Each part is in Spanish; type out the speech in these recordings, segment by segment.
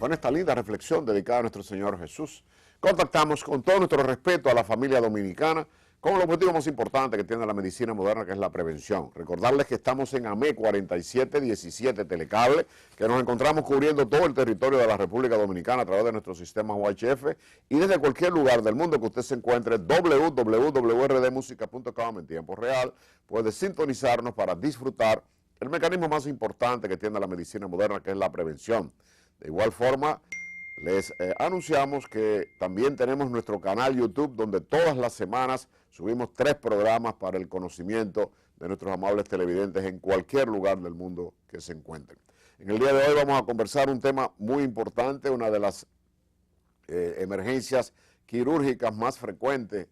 Con esta linda reflexión dedicada a nuestro Señor Jesús, contactamos con todo nuestro respeto a la familia dominicana con el objetivo más importante que tiene la medicina moderna, que es la prevención. Recordarles que estamos en AME 4717 Telecable, que nos encontramos cubriendo todo el territorio de la República Dominicana a través de nuestro sistema UHF y desde cualquier lugar del mundo que usted se encuentre, www.rdmusica.com en tiempo real, puede sintonizarnos para disfrutar el mecanismo más importante que tiene la medicina moderna, que es la prevención. De igual forma, les anunciamos que también tenemos nuestro canal YouTube, donde todas las semanas subimos 3 programas para el conocimiento de nuestros amables televidentes en cualquier lugar del mundo que se encuentren. En el día de hoy vamos a conversar un tema muy importante, una de las emergencias quirúrgicas más frecuentes,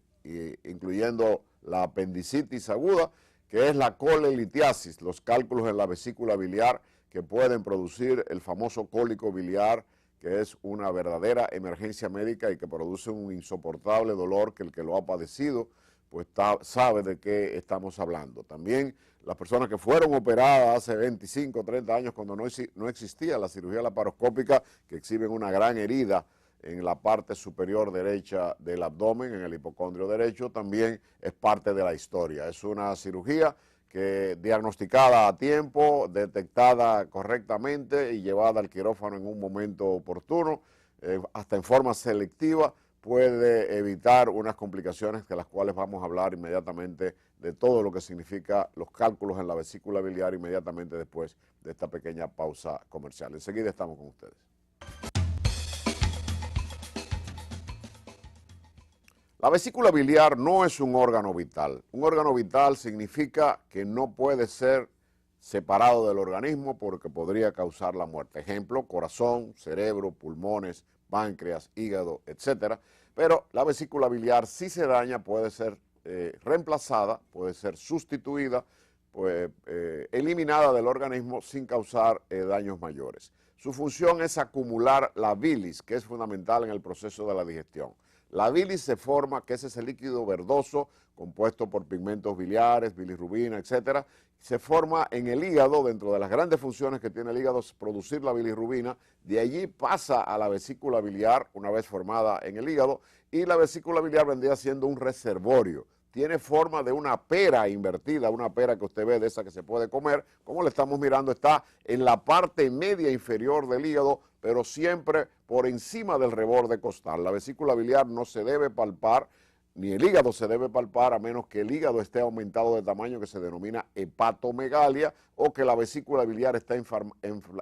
incluyendo la apendicitis aguda, que es la colelitiasis, los cálculos en la vesícula biliar que pueden producir el famoso cólico biliar, que es una verdadera emergencia médica y que produce un insoportable dolor que el que lo ha padecido pues sabe de qué estamos hablando. También las personas que fueron operadas hace 25 o 30 años cuando no existía la cirugía laparoscópica, que exhiben una gran herida en la parte superior derecha del abdomen, en el hipocondrio derecho, también es parte de la historia. Es una cirugía que diagnosticada a tiempo, detectada correctamente y llevada al quirófano en un momento oportuno, hasta en forma selectiva, puede evitar unas complicaciones de las cuales vamos a hablar inmediatamente, de todo lo que significa los cálculos en la vesícula biliar inmediatamente después de esta pequeña pausa comercial. Enseguida estamos con ustedes. La vesícula biliar no es un órgano vital. Un órgano vital significa que no puede ser separado del organismo porque podría causar la muerte. Ejemplo, corazón, cerebro, pulmones, páncreas, hígado, etcétera. Pero la vesícula biliar, si se daña, puede ser reemplazada, puede ser sustituida, pues, eliminada del organismo sin causar daños mayores. Su función es acumular la bilis, que es fundamental en el proceso de la digestión. La bilis se forma, que es ese líquido verdoso compuesto por pigmentos biliares, bilirrubina, etcétera. Se forma en el hígado. Dentro de las grandes funciones que tiene el hígado es producir la bilirrubina. De allí pasa a la vesícula biliar una vez formada en el hígado, y la vesícula biliar vendría siendo un reservorio. Tiene forma de una pera invertida, una pera que usted ve de esa que se puede comer. Como le estamos mirando, está en la parte media inferior del hígado, pero siempre por encima del reborde costal. La vesícula biliar no se debe palpar, ni el hígado se debe palpar, a menos que el hígado esté aumentado de tamaño, que se denomina hepatomegalia, o que la vesícula biliar está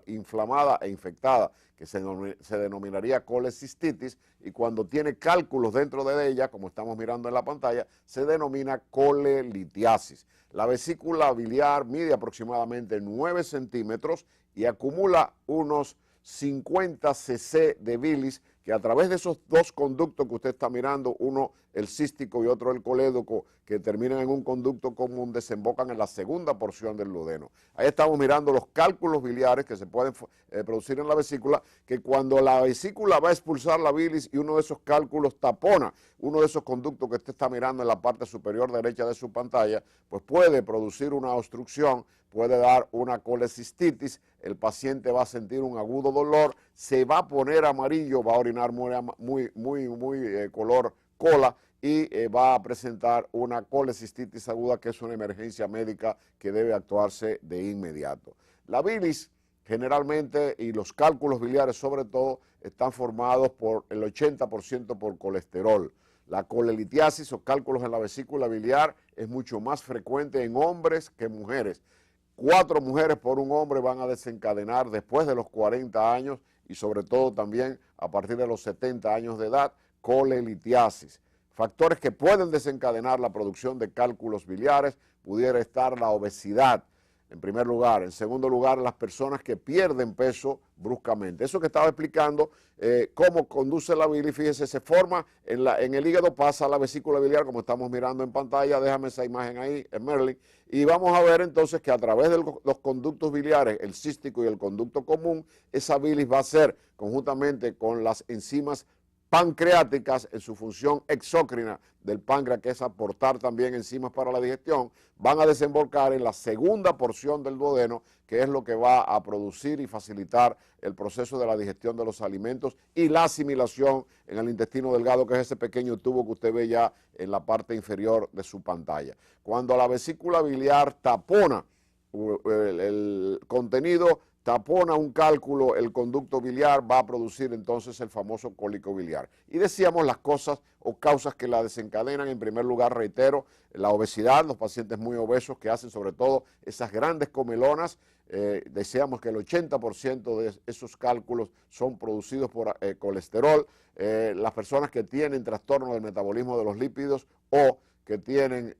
inflamada e infectada, que se denominaría colecistitis, y cuando tiene cálculos dentro de ella, como estamos mirando en la pantalla, se denomina colelitiasis. La vesícula biliar mide aproximadamente 9 centímetros y acumula unos 50 cc de bilis, que a través de esos 2 conductos que usted está mirando, uno el cístico y otro el colédoco, que terminan en un conducto común, desembocan en la segunda porción del duodeno. Ahí estamos mirando los cálculos biliares que se pueden producir en la vesícula, que cuando la vesícula va a expulsar la bilis y uno de esos cálculos tapona uno de esos conductos que usted está mirando en la parte superior derecha de su pantalla, pues puede producir una obstrucción, puede dar una colecistitis, el paciente va a sentir un agudo dolor, se va a poner amarillo, va a orinar muy color cola, y va a presentar una colecistitis aguda, que es una emergencia médica que debe actuarse de inmediato. La bilis generalmente, y los cálculos biliares sobre todo, están formados por el 80% por colesterol. La colelitiasis o cálculos en la vesícula biliar es mucho más frecuente en hombres que en mujeres. 4 mujeres por un hombre van a desencadenar después de los 40 años y sobre todo también a partir de los 70 años de edad, colelitiasis. Factores que pueden desencadenar la producción de cálculos biliares: pudiera estar la obesidad, en primer lugar. En segundo lugar, las personas que pierden peso bruscamente. Eso que estaba explicando, cómo conduce la bilis, fíjese, se forma en el hígado, pasa a la vesícula biliar, como estamos mirando en pantalla. Déjame esa imagen ahí, Merlin. Y vamos a ver entonces que a través de los conductos biliares, el cístico y el conducto común, esa bilis va a ser, conjuntamente con las enzimas pancreáticas en su función exócrina del páncreas, que es aportar también enzimas para la digestión, van a desembocar en la segunda porción del duodeno, que es lo que va a producir y facilitar el proceso de la digestión de los alimentos y la asimilación en el intestino delgado, que es ese pequeño tubo que usted ve ya en la parte inferior de su pantalla. Cuando la vesícula biliar tapona el contenido, tapona un cálculo, el conducto biliar, va a producir entonces el famoso cólico biliar. Y decíamos las cosas o causas que la desencadenan. En primer lugar, reitero, la obesidad, los pacientes muy obesos que hacen sobre todo esas grandes comelonas. Decíamos que el 80% de esos cálculos son producidos por colesterol. Las personas que tienen trastornos del metabolismo de los lípidos o que tienen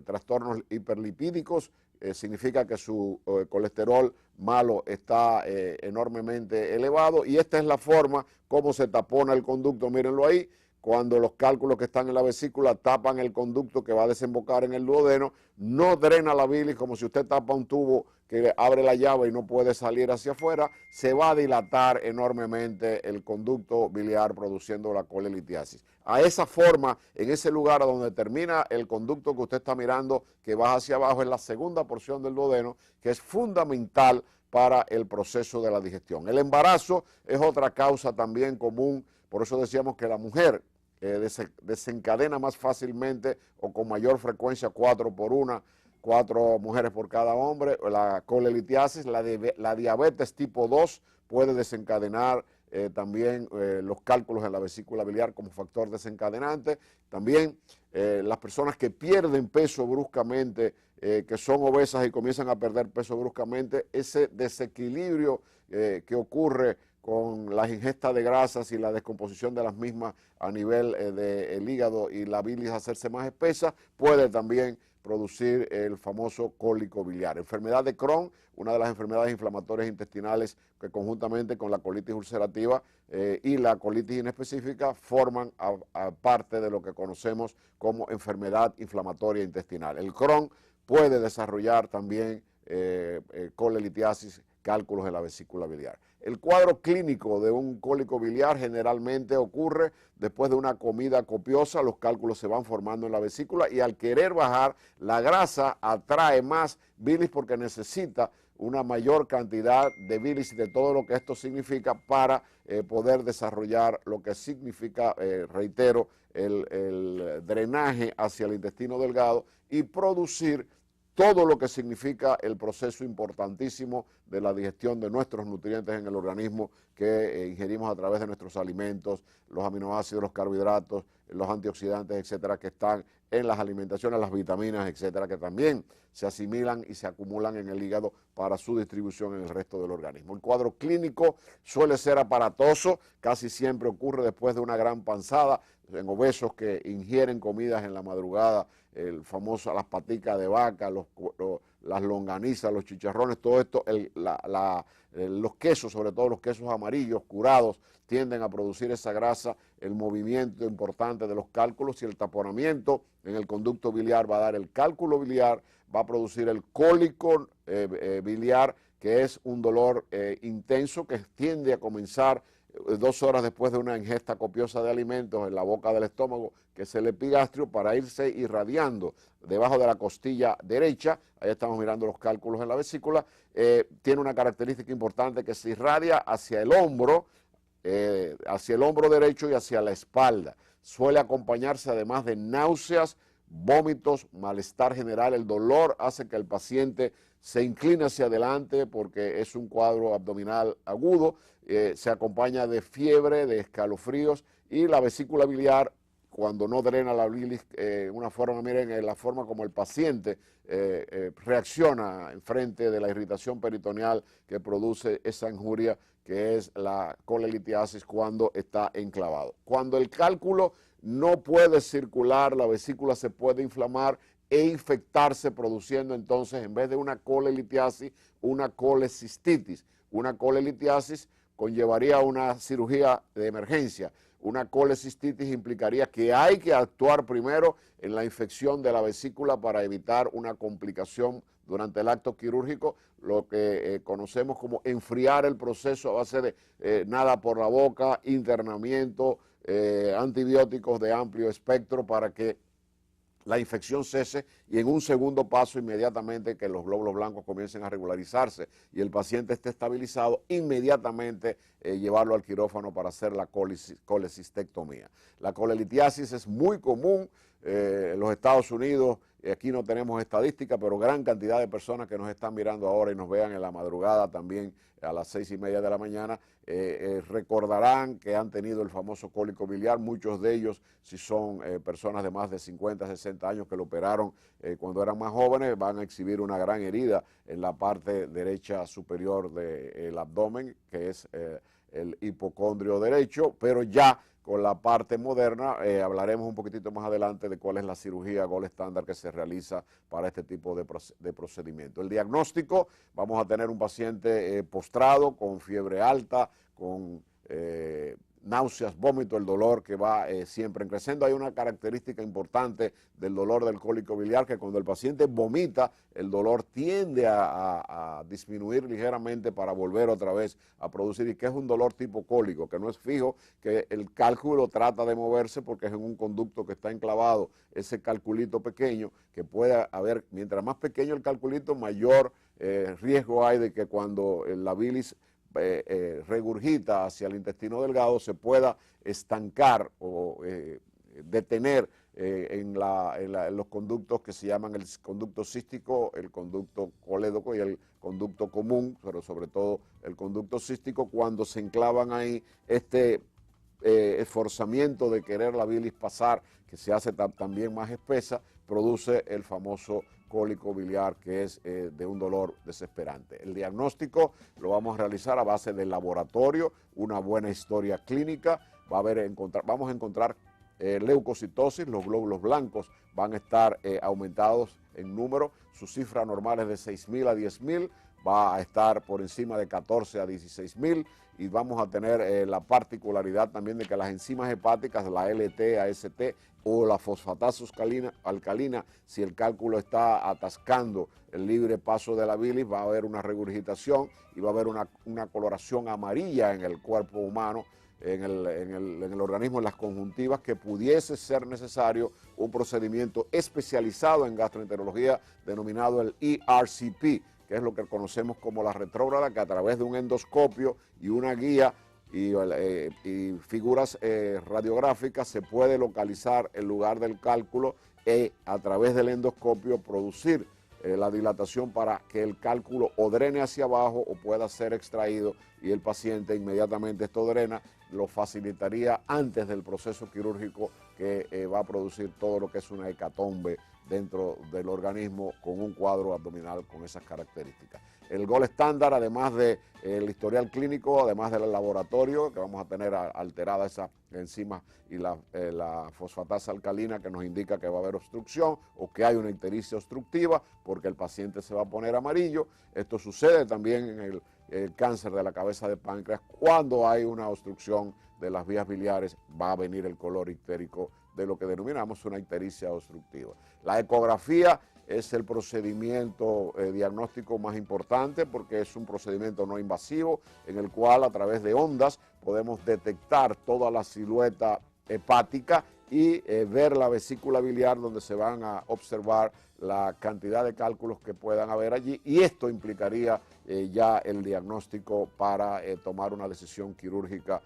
trastornos hiperlipídicos, significa que su colesterol malo está enormemente elevado, y esta es la forma como se tapona el conducto. Mírenlo ahí, cuando los cálculos que están en la vesícula tapan el conducto que va a desembocar en el duodeno, no drena la bilis como si usted tapa un tubo que abre la llave y no puede salir hacia afuera, se va a dilatar enormemente el conducto biliar produciendo la colelitiasis. A esa forma, en ese lugar a donde termina el conducto que usted está mirando, que baja hacia abajo, es la segunda porción del duodeno, que es fundamental para el proceso de la digestión. El embarazo es otra causa también común, por eso decíamos que la mujer desencadena más fácilmente o con mayor frecuencia 4 mujeres por cada hombre. La colelitiasis, la diabetes tipo 2 puede desencadenar también los cálculos en la vesícula biliar como factor desencadenante. También las personas que pierden peso bruscamente, que son obesas y comienzan a perder peso bruscamente, ese desequilibrio que ocurre con la ingesta de grasas y la descomposición de las mismas a nivel del hígado y la bilis hacerse más espesa, puede también producir el famoso cólico biliar. Enfermedad de Crohn, una de las enfermedades inflamatorias intestinales que conjuntamente con la colitis ulcerativa y la colitis inespecífica forman parte de lo que conocemos como enfermedad inflamatoria intestinal. El Crohn puede desarrollar también colelitiasis, cálculos en la vesícula biliar. El cuadro clínico de un cólico biliar generalmente ocurre después de una comida copiosa. Los cálculos se van formando en la vesícula y al querer bajar, la grasa atrae más bilis porque necesita una mayor cantidad de bilis y de todo lo que esto significa para poder desarrollar lo que significa, reitero, el drenaje hacia el intestino delgado y producir todo lo que significa el proceso importantísimo de la digestión de nuestros nutrientes en el organismo que ingerimos a través de nuestros alimentos, los aminoácidos, los carbohidratos, los antioxidantes, etcétera, que están en las alimentaciones, las vitaminas, etcétera, que también se asimilan y se acumulan en el hígado para su distribución en el resto del organismo. El cuadro clínico suele ser aparatoso, casi siempre ocurre después de una gran panzada, en obesos que ingieren comidas en la madrugada, las paticas de vaca, las longanizas, los chicharrones, todo esto, los quesos, sobre todo los quesos amarillos, curados, tienden a producir esa grasa, el movimiento importante de los cálculos y el taponamiento en el conducto biliar va a dar el cálculo biliar, va a producir el cólico biliar, que es un dolor intenso que tiende a comenzar 2 horas después de una ingesta copiosa de alimentos en la boca del estómago, que es el epigastrio, para irse irradiando debajo de la costilla derecha. Ahí estamos mirando los cálculos en la vesícula. Tiene una característica importante que se irradia hacia el hombro derecho y hacia la espalda. Suele acompañarse además de náuseas, vómitos, malestar general. El dolor hace que el paciente se incline hacia adelante porque es un cuadro abdominal agudo, se acompaña de fiebre, de escalofríos, y la vesícula biliar, cuando no drena la bilis, una forma, miren la forma como el paciente reacciona en frente de la irritación peritoneal que produce esa injuria que es la colelitiasis cuando está enclavado. Cuando el cálculo no puede circular, la vesícula se puede inflamar e infectarse, produciendo entonces, en vez de una colelitiasis, una colecistitis. Una colelitiasis conllevaría una cirugía de emergencia. Una colecistitis implicaría que hay que actuar primero en la infección de la vesícula para evitar una complicación durante el acto quirúrgico, lo que conocemos como enfriar el proceso a base de nada por la boca, internamiento, antibióticos de amplio espectro para que la infección cese y en un segundo paso inmediatamente que los glóbulos blancos comiencen a regularizarse y el paciente esté estabilizado, inmediatamente llevarlo al quirófano para hacer la colecistectomía. La colelitiasis es muy común en los Estados Unidos. Aquí no tenemos estadística, pero gran cantidad de personas que nos están mirando ahora y nos vean en la madrugada también a las 6:30 de la mañana, recordarán que han tenido el famoso cólico biliar. Muchos de ellos, si son personas de más de 50, 60 años que lo operaron cuando eran más jóvenes, van a exhibir una gran herida en la parte derecha superior del abdomen, que es el hipocondrio derecho, pero ya con la parte moderna hablaremos un poquitito más adelante de cuál es la cirugía gold estándar que se realiza para este tipo de procedimiento. El diagnóstico: vamos a tener un paciente postrado con fiebre alta, con náuseas, vómito, el dolor que va siempre creciendo. Hay una característica importante del dolor del cólico biliar, que cuando el paciente vomita, el dolor tiende a disminuir ligeramente para volver otra vez a producir, y que es un dolor tipo cólico, que no es fijo, que el cálculo trata de moverse porque es en un conducto que está enclavado ese calculito pequeño, que puede haber, mientras más pequeño el calculito, mayor riesgo hay de que cuando la bilis regurgita hacia el intestino delgado se pueda estancar o detener en los conductos que se llaman el conducto cístico, el conducto colédoco y el conducto común, pero sobre todo el conducto cístico. Cuando se enclavan ahí, este esforzamiento de querer la bilis pasar, que se hace también más espesa, produce el famoso cólico biliar, que es de un dolor desesperante. El diagnóstico lo vamos a realizar a base del laboratorio, una buena historia clínica. Vamos a encontrar leucocitosis, los glóbulos blancos van a estar aumentados en número, su cifra normal es de 6.000 a 10.000, va a estar por encima de 14 a 16.000, y vamos a tener la particularidad también de que las enzimas hepáticas, la LT, AST o la fosfatasa alcalina, si el cálculo está atascando el libre paso de la bilis, va a haber una regurgitación y va a haber una coloración amarilla en el cuerpo humano, en el organismo, en las conjuntivas, que pudiese ser necesario un procedimiento especializado en gastroenterología denominado el ERCP, que es lo que conocemos como la retrógrada, que a través de un endoscopio y una guía y figuras radiográficas se puede localizar el lugar del cálculo y a través del endoscopio producir la dilatación para que el cálculo o drene hacia abajo o pueda ser extraído, y el paciente inmediatamente esto drena, lo facilitaría antes del proceso quirúrgico que va a producir todo lo que es una hecatombe dentro del organismo con un cuadro abdominal con esas características. El gold estándar, además del historial clínico, además del laboratorio, que vamos a tener alterada esa enzima y la fosfatasa alcalina, que nos indica que va a haber obstrucción o que hay una ictericia obstructiva, porque el paciente se va a poner amarillo. Esto sucede también en el cáncer de la cabeza de páncreas. Cuando hay una obstrucción de las vías biliares, va a venir el color ictérico de lo que denominamos una ictericia obstructiva. La ecografía es el procedimiento diagnóstico más importante, porque es un procedimiento no invasivo en el cual a través de ondas podemos detectar toda la silueta hepática y ver la vesícula biliar, donde se van a observar la cantidad de cálculos que puedan haber allí, y esto implicaría ya el diagnóstico para tomar una decisión quirúrgica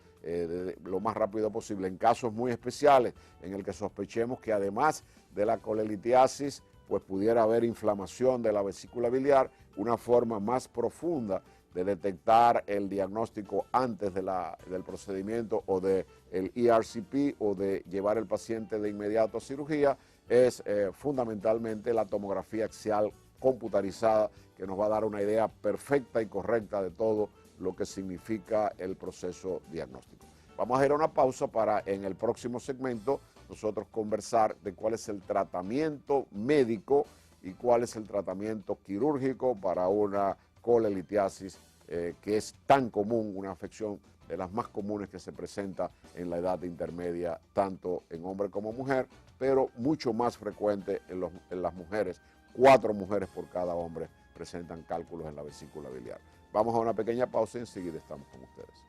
lo más rápido posible. En casos muy especiales en el que sospechemos que además de la colelitiasis pues pudiera haber inflamación de la vesícula biliar, una forma más profunda de detectar el diagnóstico antes del procedimiento o del ERCP o de llevar el paciente de inmediato a cirugía es fundamentalmente la tomografía axial computarizada, que nos va a dar una idea perfecta y correcta de todo lo que significa el proceso diagnóstico. Vamos a ir a una pausa para en el próximo segmento nosotros conversar de cuál es el tratamiento médico y cuál es el tratamiento quirúrgico para una colelitiasis que es tan común, una afección de las más comunes que se presenta en la edad intermedia, tanto en hombre como mujer, pero mucho más frecuente en las mujeres. 4 mujeres por cada hombre presentan cálculos en la vesícula biliar. Vamos a una pequeña pausa y enseguida estamos con ustedes.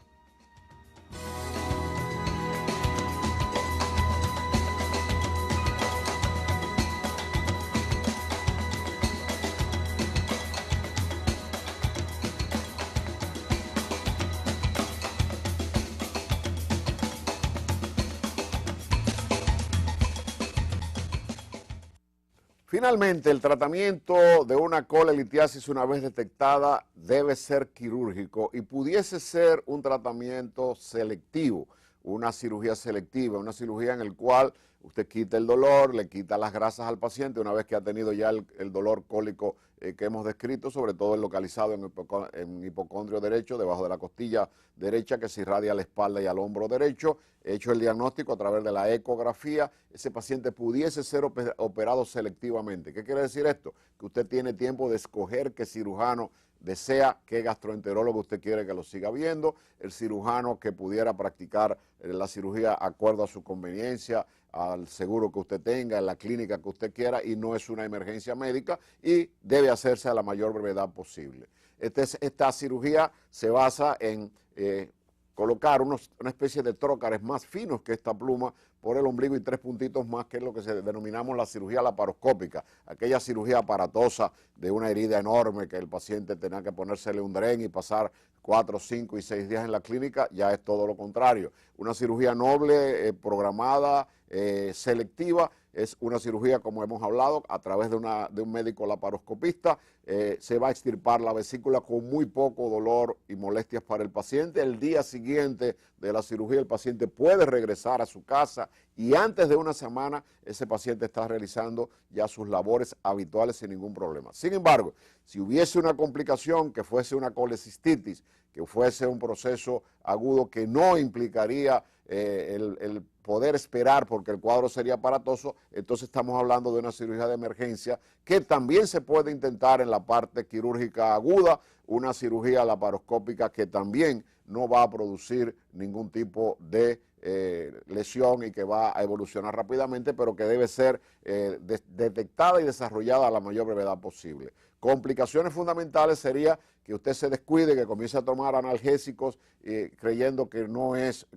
Finalmente, el tratamiento de una colelitiasis una vez detectada debe ser quirúrgico y pudiese ser un tratamiento selectivo, una cirugía selectiva, una cirugía en la cual usted quita el dolor, le quita las grasas al paciente una vez que ha tenido ya el dolor cólico que hemos descrito, sobre todo el localizado en hipocondrio derecho, debajo de la costilla derecha que se irradia a la espalda y al hombro derecho. Hecho el diagnóstico a través de la ecografía, ese paciente pudiese ser operado selectivamente. ¿Qué quiere decir esto? Que usted tiene tiempo de escoger qué cirujano desea, qué gastroenterólogo usted quiere que lo siga viendo, el cirujano que pudiera practicar la cirugía de acuerdo a su conveniencia, al seguro que usted tenga, en la clínica que usted quiera, y no es una emergencia médica y debe hacerse a la mayor brevedad posible. Esta cirugía se basa en colocar una especie de trócares más finos que esta pluma por el ombligo y 3 puntitos más, que es lo que denominamos la cirugía laparoscópica, aquella cirugía aparatosa de una herida enorme que el paciente tenía que ponérsele un dren y pasar 4, 5 y 6 días en la clínica. Ya es todo lo contrario. Una cirugía noble, programada, selectiva, es una cirugía, como hemos hablado, a través de un médico laparoscopista. Se va a extirpar la vesícula con muy poco dolor y molestias para el paciente. El día siguiente de la cirugía el paciente puede regresar a su casa y antes de una semana ese paciente está realizando ya sus labores habituales sin ningún problema. Sin embargo, si hubiese una complicación que fuese una colecistitis, que fuese un proceso agudo que no implicaría el poder esperar porque el cuadro sería aparatoso, entonces estamos hablando de una cirugía de emergencia que también se puede intentar en la parte quirúrgica aguda, una cirugía laparoscópica que también no va a producir ningún tipo de lesión y que va a evolucionar rápidamente, pero que debe ser detectada y desarrollada a la mayor brevedad posible. Complicaciones fundamentales sería que usted se descuide, que comience a tomar analgésicos creyendo que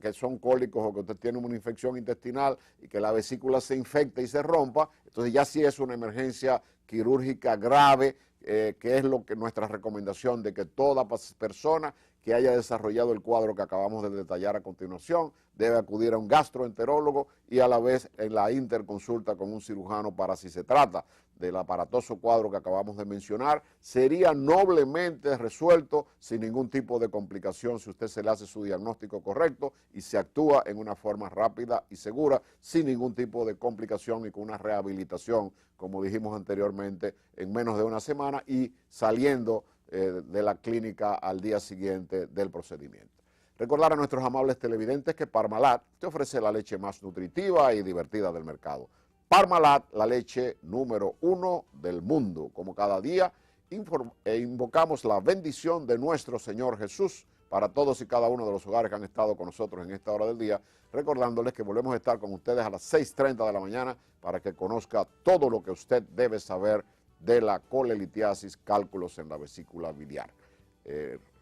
que son cólicos o que usted tiene una infección intestinal y que la vesícula se infecte y se rompa. Entonces ya sí es una emergencia quirúrgica grave, que es lo que nuestra recomendación de que toda persona que haya desarrollado el cuadro que acabamos de detallar a continuación debe acudir a un gastroenterólogo y a la vez en la interconsulta con un cirujano para, si se trata del aparatoso cuadro que acabamos de mencionar, sería noblemente resuelto sin ningún tipo de complicación si usted se le hace su diagnóstico correcto y se actúa en una forma rápida y segura, sin ningún tipo de complicación y con una rehabilitación, como dijimos anteriormente, en menos de una semana y saliendo de la clínica al día siguiente del procedimiento. Recordar a nuestros amables televidentes que Parmalat te ofrece la leche más nutritiva y divertida del mercado. Parmalat, la leche número 1 del mundo. Como cada día, invocamos la bendición de nuestro Señor Jesús para todos y cada uno de los hogares que han estado con nosotros en esta hora del día, recordándoles que volvemos a estar con ustedes a las 6:30 de la mañana para que conozca todo lo que usted debe saber de la colelitiasis, cálculos en la vesícula biliar.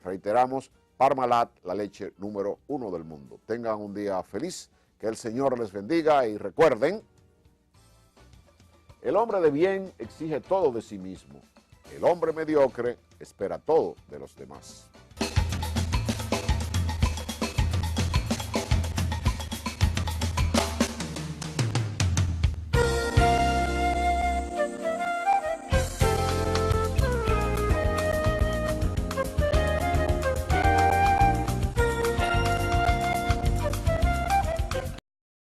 Reiteramos, Parmalat, la leche número 1 del mundo. Tengan un día feliz, que el Señor les bendiga y recuerden, el hombre de bien exige todo de sí mismo, el hombre mediocre espera todo de los demás.